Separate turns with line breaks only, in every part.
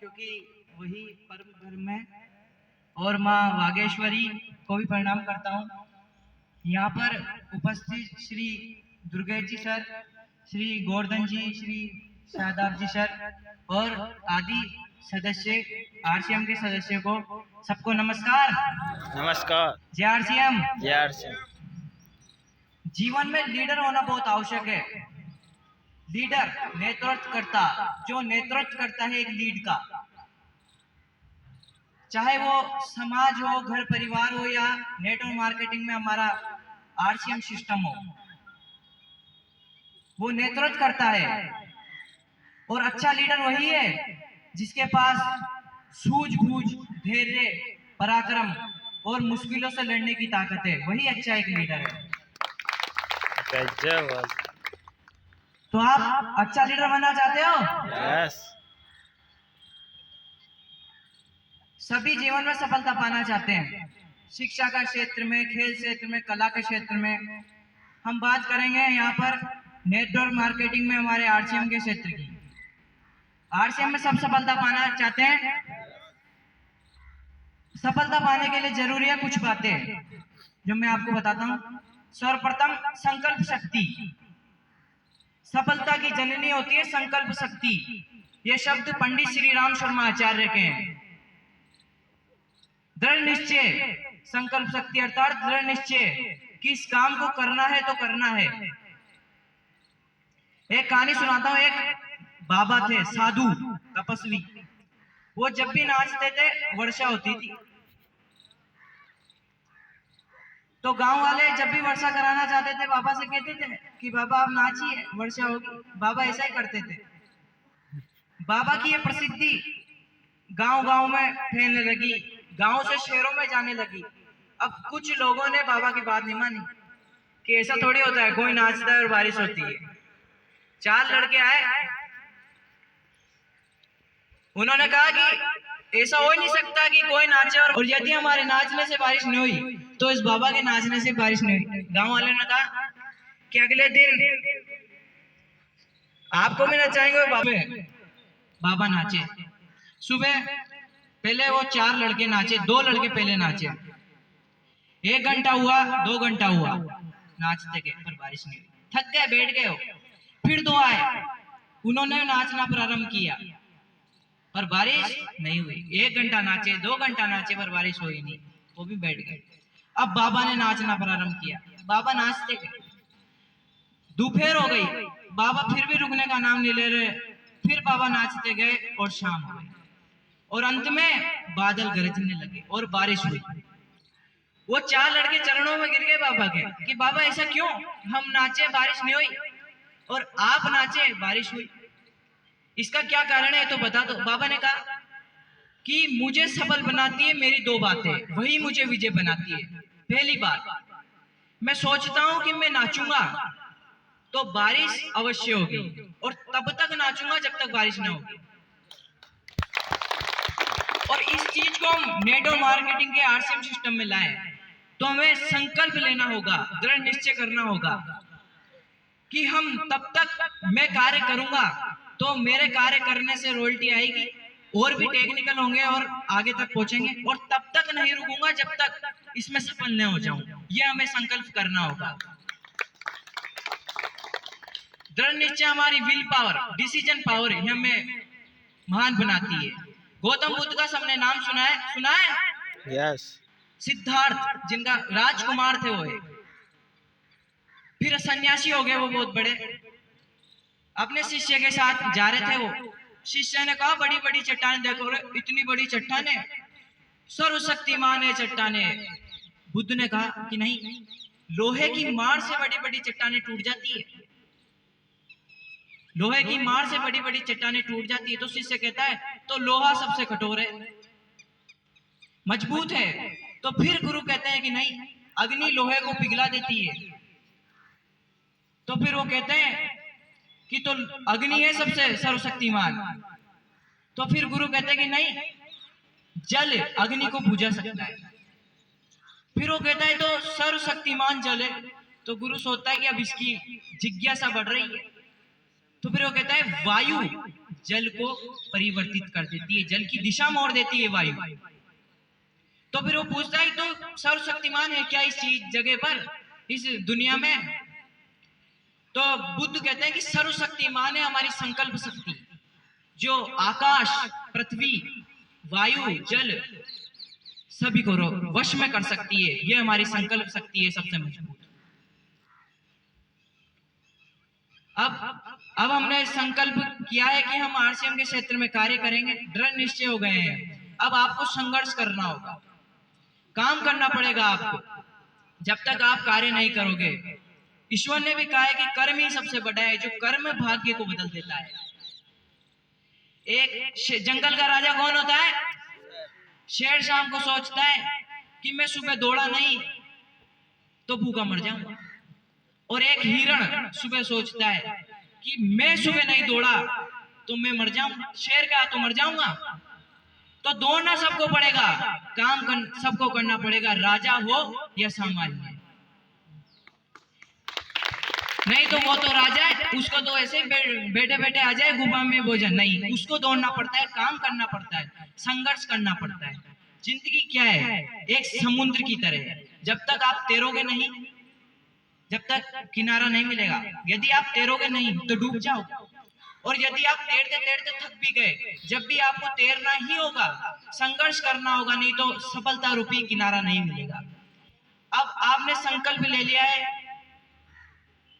क्योंकि वही परम धर्म है, और माँ वागेश्वरी को भी प्रणाम करता हूँ। यहाँ पर उपस्थित श्री दुर्गेश जी सर, श्री गोवर्धन जी, श्री शादाब जी सर और आदि सदस्य, आरसीएम के सदस्यों को सबको नमस्कार।
नमस्कार।
जय आरसीएम।
जय आरसीएम।
जीवन में लीडर होना बहुत आवश्यक है। लीडर नेतृत्व करता, जो नेतृत्व करता है एक लीड का, चाहे वो समाज हो, घर परिवार हो, या नेटवर्क मार्केटिंग में हमारा आरसीएम सिस्टम हो, वो नेतृत्व करता है। और अच्छा लीडर वही है जिसके पास सूझबूझ, धैर्य, पराक्रम और मुश्किलों से लड़ने की ताकत है। वही अच्छा एक लीडर है। तो आप अच्छा लीडर बनना चाहते हो?
यस।
सभी जीवन में सफलता पाना चाहते हैं, शिक्षा का क्षेत्र में, खेल क्षेत्र में, कला के क्षेत्र में। हम बात करेंगे यहाँ पर नेटवर्क मार्केटिंग में हमारे आरसीएम के क्षेत्र की। आरसीएम में सब सफलता पाना चाहते हैं। सफलता पाने के लिए जरूरी है कुछ बातें जो मैं आपको बताता हूँ। सर्वप्रथम संकल्प शक्ति। सफलता की जननी होती है संकल्प शक्ति। ये शब्द पंडित श्री राम शर्मा आचार्य के हैं। दृढ़ निश्चय, संकल्प शक्ति अर्थात दृढ़ निश्चय कि इस काम को करना है तो करना है। एक कहानी सुनाता हूँ। एक बाबा थे, साधु तपस्वी। वो जब भी नाचते थे वर्षा होती थी, तो गांव वाले जब भी वर्षा कराना चाहते थे बाबा से कहते थे कि बाबा आप नाचिए, वर्षा होगी। बाबा ऐसा ही करते थे। बाबा की ये प्रसिद्धि गांव गांव में फैलने लगी, गांव से शहरों में जाने लगी। अब कुछ लोगों ने बाबा की बात नहीं मानी कि ऐसा थोड़ी होता है, कोई नाचता है और बारिश होती है। 4 लड़के आए, उन्होंने कहा कि ऐसा हो नहीं सकता कि कोई नाचे और यदि हमारे नाचने से बारिश नहीं हुई तो इस बाबा के नाचने से बारिश नहीं हुई। गांव वाले ने कहा कि अगले दिन आपको भी नचाएंगे। बाबा नाचे। सुबह पहले वो 4 लड़के नाचे, 2 लड़के पहले नाचे। 1 घंटा हुआ, 2 घंटा हुआ, नाचते गए पर बारिश नहीं हुई। थक गए, बैठ गए हो। फिर 2 आए, उन्होंने नाचना प्रारंभ किया पर बारिश नहीं हुई। 1 घंटा नाचे, 2 घंटा नाचे पर बारिश हुई नहीं, वो भी बैठ गए। अब बाबा ने नाचना प्रारंभ किया, बाबा नाचते गए। दोपहर हो गई, बाबा फिर भी रुकने का नाम नहीं ले रहे। फिर बाबा नाचते गए और शाम हो गई और अंत में बादल गरजने लगे और बारिश हुई। वो 4 लड़के चरणों में गिर गए बाबा के कि बाबा ऐसा क्यों? हम नाचे बारिश नहीं हुई और आप नाचे बारिश हुई, इसका क्या कारण है तो बता दो। बाबा ने कहा कि मुझे सफल बनाती है मेरी 2 बातें, वही मुझे विजय बनाती है। पहली बात, मैं सोचता हूं कि मैं नाचूंगा तो बारिश अवश्य होगी और तब तक नाचूंगा जब तक बारिश ना होगी। और इस चीज को हम नेटवर्क मार्केटिंग के आरसीएम सिस्टम में लाएं तो हमें संकल्प लेना होगा, दृढ़ निश्चय करना होगा कि हम तब तक मैं कार्य करूंगा तो मेरे कार्य करने से रॉयल्टी आएगी, और भी टेक्निकल होंगे और आगे तक पहुंचेंगे, और तब तक नहीं रुकूंगा जब तक इसमें सफल न हो जाऊं। यह हमें संकल्प करना होगा। दृढ़ निश्चय हमारी विल पावर, डिसीजन पावर है, हमें महान बनाती है। गौतम बुद्ध का सबने नाम सुना है?
यस।
सिद्धार्थ, जिनका राजकुमार थे वो है। फिर सन्यासी हो गए वो बहुत बड़े। अपने शिष्य के साथ जा रहे थे वो। शिष्य ने कहा बड़ी बड़ी चट्टानें देखो रे, इतनी बड़ी चट्टानें, सर्वशक्तिमान है चट्टानें। बुद्ध ने कहा कि नहीं, लोहे की मार से बड़ी बड़ी चट्टानें टूट जाती है। लोहे की मार से बड़ी बड़ी चट्टानें टूट जाती है। तो शिष्य कहता है तो लोहा सबसे कठोर है, मजबूत है। तो फिर गुरु कहते हैं कि नहीं, अग्नि लोहे को पिघला देती है। तो फिर वो कहते हैं कि तो अग्नि है सबसे सर्वशक्तिमान। तो फिर गुरु कहते हैं कि नहीं, जल अग्नि को बुझा सकता है। फिर वो कहता है तो सर्वशक्तिमान जल है। तो गुरु सोचता है कि अब इसकी जिज्ञासा बढ़ रही है। तो फिर वो कहता है वायु जल को परिवर्तित कर देती है, जल की दिशा मोड़ देती है वायु। तो फिर वो पूछता है तो सर्वशक्तिमान है क्या इस चीज जगह पर, इस दुनिया में? तो बुद्ध कहते हैं कि सर्वशक्तिमान है हमारी संकल्प शक्ति, जो आकाश, पृथ्वी, वायु, जल सभी को वश में कर सकती है। ये हमारी संकल्प शक्ति है सबसे मजबूत। अब हमने संकल्प किया है कि हम आरसीएम के क्षेत्र में कार्य करेंगे, दृढ़ निश्चय हो गए हैं। अब आपको संघर्ष करना होगा, काम करना पड़ेगा आपको। जब तक आप कार्य नहीं करोगे, ईश्वर ने भी कहा है कि कर्म ही सबसे बड़ा है, जो कर्म भाग्य को बदल देता है। एक जंगल का राजा कौन होता है? शेर शाम को सोचता है कि मैं सुबह दौड़ा नहीं तो भूखा मर जाऊंगा, और एक हिरण सुबह सोचता है कि मैं सुबह नहीं दौड़ा तो मैं मर जाऊंगा, शेर का तो मर जाऊंगा। तो दौड़ना सबको पड़ेगा, काम सबको करना पड़ेगा, राजा हो या सामान्य। नहीं तो वो तो राजा है, उसको तो ऐसे बैठे बैठे आ जाए गुफा में भोजन, नहीं, उसको दौड़ना पड़ता है, काम करना पड़ता है, संघर्ष करना पड़ता है। जिंदगी क्या है? एक समुद्र की तरह है। जब तक आप तैरोगे नहीं, जब तक किनारा नहीं मिलेगा, यदि आप तैरोगे नहीं तो डूब जाओगे, और यदि आप तैरते तैरते थक भी गए, जब भी आपको तैरना ही होगा, संघर्ष करना होगा, नहीं तो सफलता रूपी किनारा नहीं मिलेगा। अब आपने संकल्प ले लिया है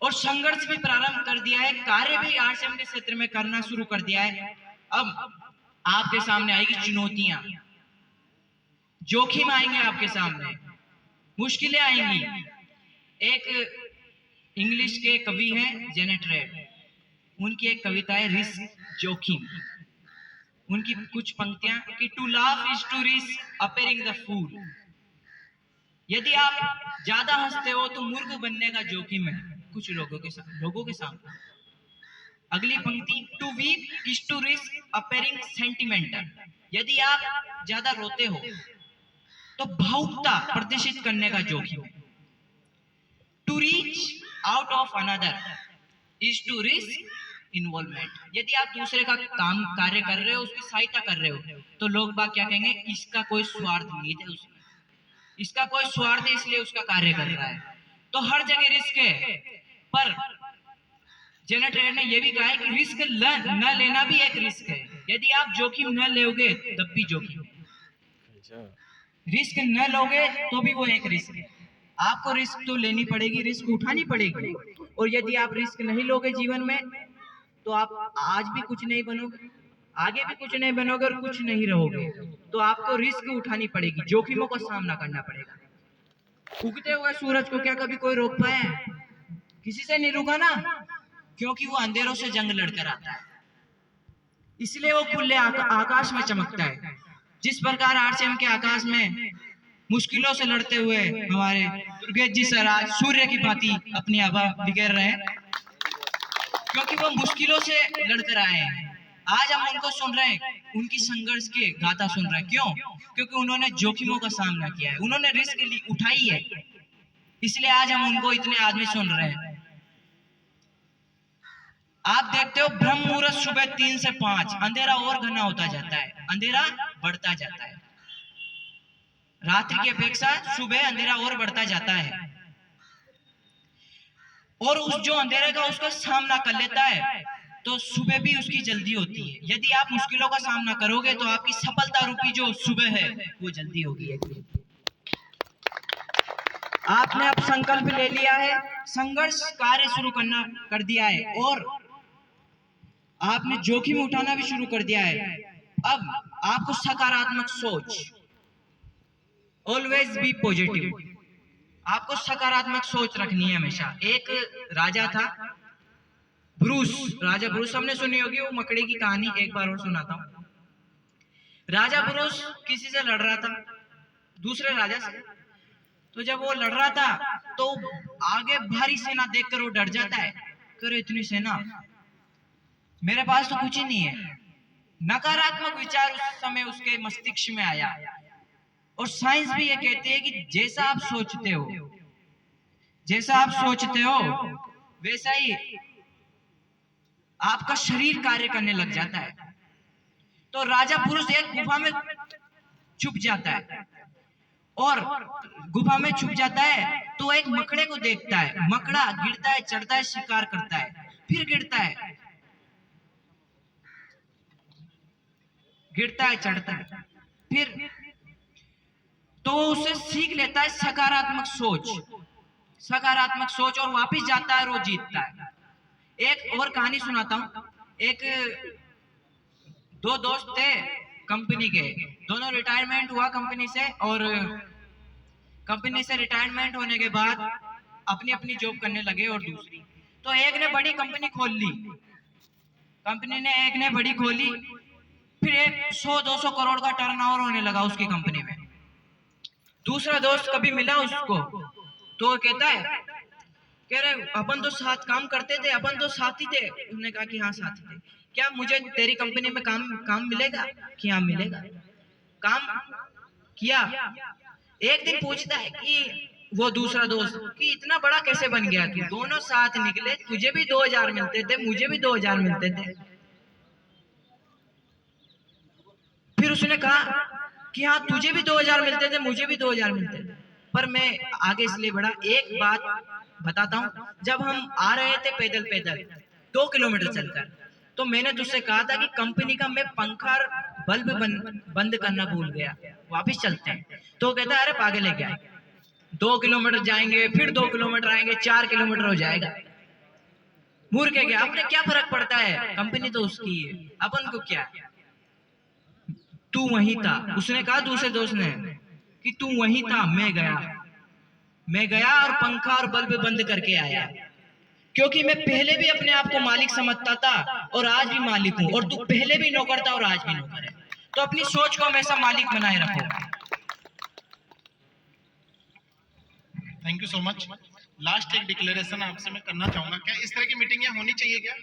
और संघर्ष भी प्रारंभ कर दिया है, कार्य भी आरसीएम के क्षेत्र में करना शुरू कर दिया है। अब आपके सामने आएगी चुनौतियां, जोखिम आएंगे आपके सामने, मुश्किलें आएंगी। एक इंग्लिश के कवि हैं जेनेट रेड, उनकी एक कविता है रिस्क, जोखिम। उनकी कुछ पंक्तियां कि to laugh is to risk appearing the fool. यदि आप ज्यादा हंसते हो तो मूर्ख बनने का जोखिम है कुछ लोगों के सामने। अगली पंक्ति, to weep is to risk appearing sentimental. यदि आप ज्यादा रोते हो तो भावुकता प्रदर्शित करने का जोखिम है। To reach out of another is to risk involvement. यदि आप दूसरे का काम कार्य कर रहे हो, उसकी सहायता कर रहे हो, तो लोग बाग क्या कहेंगे? इसका कोई स्वार्थ नहीं है, इसका कोई स्वार्थ है इसलिए उसका कार्य कर रहा है। तो हर जगह रिस्क है। पर जेनेट रेड ने यह भी कहा है कि रिस्क न लेना भी एक रिस्क है। यदि आप जोखिम न लोगे तब भी जोखिम है, रिस्क न लोगे तो भी वो एक रिस्क है। आपको रिस्क तो लेनी पड़ेगी, रिस्क उठानी पड़ेगी। और यदि आप रिस्क नहीं लोगे जीवन में तो आप आज भी कुछ नहीं बनोगे, आगे भी कुछ नहीं बनोगे और कुछ नहीं रहोगे। तो आपको रिस्क उठानी पड़ेगी, जोखिमों का सामना करना पड़ेगा। उगते हुए सूरज को क्या कभी कोई रोक पाया है? किसी से नहीं रुका ना, क्योंकि वो अंधेरों से जंग लड़कर आता है, इसलिए वो खुले आकाश में चमकता है। जिस प्रकार आरसीएम के आकाश में मुश्किलों से लड़ते हुए हमारे दुर्गेश जी सर आज सूर्य की भांति अपनी आभा बिखेर रहे हैं, क्योंकि वो मुश्किलों से लड़कर आए हैं। आज हम उनको सुन रहे हैं, उनकी संघर्ष के गाथा सुन रहे हैं। क्यों? क्योंकि उन्होंने जोखिमों का सामना किया है, उन्होंने रिस्क उठाई है, इसलिए आज हम उनको इतने आदमी सुन रहे हैं। आप देखते हो ब्रह्म मुहूर्त सुबह 3 से 5, अंधेरा और घना होता जाता है, अंधेरा बढ़ता जाता है। रात्रि की अपेक्षा सुबह अंधेरा और बढ़ता जाता है, और उस जो अंधेरे का उसका सामना कर लेता है तो सुबह भी उसकी जल्दी होती है। यदि आप मुश्किलों का सामना करोगे तो आपकी सफलता रूपी जो सुबह है वो जल्दी होगी। आपने अब संकल्प ले लिया है, संघर्ष कार्य शुरू करना कर दिया है, और आपने जोखिम उठाना भी शुरू कर दिया है। अब आपको सकारात्मक सोच, ऑलवेज बी पॉजिटिव, आपको सकारात्मक सोच रखनी है हमेशा। एक राजा था ब्रूस, राजा ब्रूस, हमने सुनी होगी वो मकड़ी की कहानी, एक बार और सुनाता हूँ। राजा ब्रूस किसी से लड़ रहा था, दूसरे राजा से। तो जब वो लड़ रहा था तो आगे भारी सेना देखकर वो डर जाता है, करे इतनी सेना, मेरे पास तो कुछ ही नहीं है। नकारात्मक विचार उस समय उसके मस्तिष्क में आया, और साइंस भी ये कहती है कि जैसा आप सोचते हो वैसा ही आपका शरीर कार्य करने लग जाता है। तो राजा पुरुष एक गुफा में छुप जाता है, और गुफा में छुप जाता है तो एक मकड़े को देखता है। मकड़ा गिरता है, चढ़ता है, शिकार करता है, फिर गिरता है, गिरता है, चढ़ता है, फिर तो उससे सीख लेता है सकारात्मक सोच, सकारात्मक सोच, और वापस जाता है और वो जीतता है। एक और कहानी सुनाता हूँ। एक दो दोस्त थे कंपनी के, दोनों रिटायरमेंट हुआ कंपनी से, और कंपनी से रिटायरमेंट होने के बाद अपनी अपनी जॉब करने लगे। और दूसरी तो एक ने बड़ी कंपनी खोल ली, कंपनी ने एक ने बड़ी खोली, फिर एक 100-200 करोड़ का टर्नओवर होने लगा उसकी कंपनी में। दूसरा दोस्त कभी मिला उसको तो वो कहता है, कह रहे अपन तो साथ काम करते थे, अपन तो साथी थे। उसने कहा कि हाँ साथी थे, क्या मुझे तेरी कंपनी में काम मिलेगा? कि हाँ मिलेगा। काम किया। एक दिन पूछता है कि वो दूसरा दोस्त कि इतना बड़ा कैसे बन गया तू? दोनों साथ निकले, तुझे भी 2000 मिलते थे, मुझे भी 2000 मिलते थे। फिर उसने कहा कि हाँ तुझे भी 2000 मिलते थे, मुझे भी 2000 मिलते थे, पर मैं आगे इसलिए बढ़ा। एक बात बताता हूँ, जब हम आ रहे थे पैदल पैदल 2 किलोमीटर चलकर, तो मैंने तुझसे कहा था कि कंपनी का मैं पंखा बल्ब बंद करना भूल गया, वापस चलते हैं। तो कहता है अरे पागल है क्या, 2 किलोमीटर जाएंगे, फिर 2 किलोमीटर आएंगे, 4 किलोमीटर हो जाएगा, मूर्ख है क्या? अपने क्या फर्क पड़ता है, कंपनी तो उसकी है, अपन को क्या, तू वहीं था। उसने कहा दूसरे दोस्त ने कि तू वहीं था, मैं गया और पंखा और बल्ब बंद करके आया, क्योंकि मैं पहले भी अपने आप को मालिक समझता था और आज भी मालिक हूं, और तू पहले भी नौकर था और आज भी नौकर है। तो अपनी सोच को हमेशा मालिक बनाए रखो।
Thank you so much. Last एक डिक्लेरेशन आपसे मैं करना चाहूंगा, क्या इस तरह की मीटिंग होनी चाहिए क्या?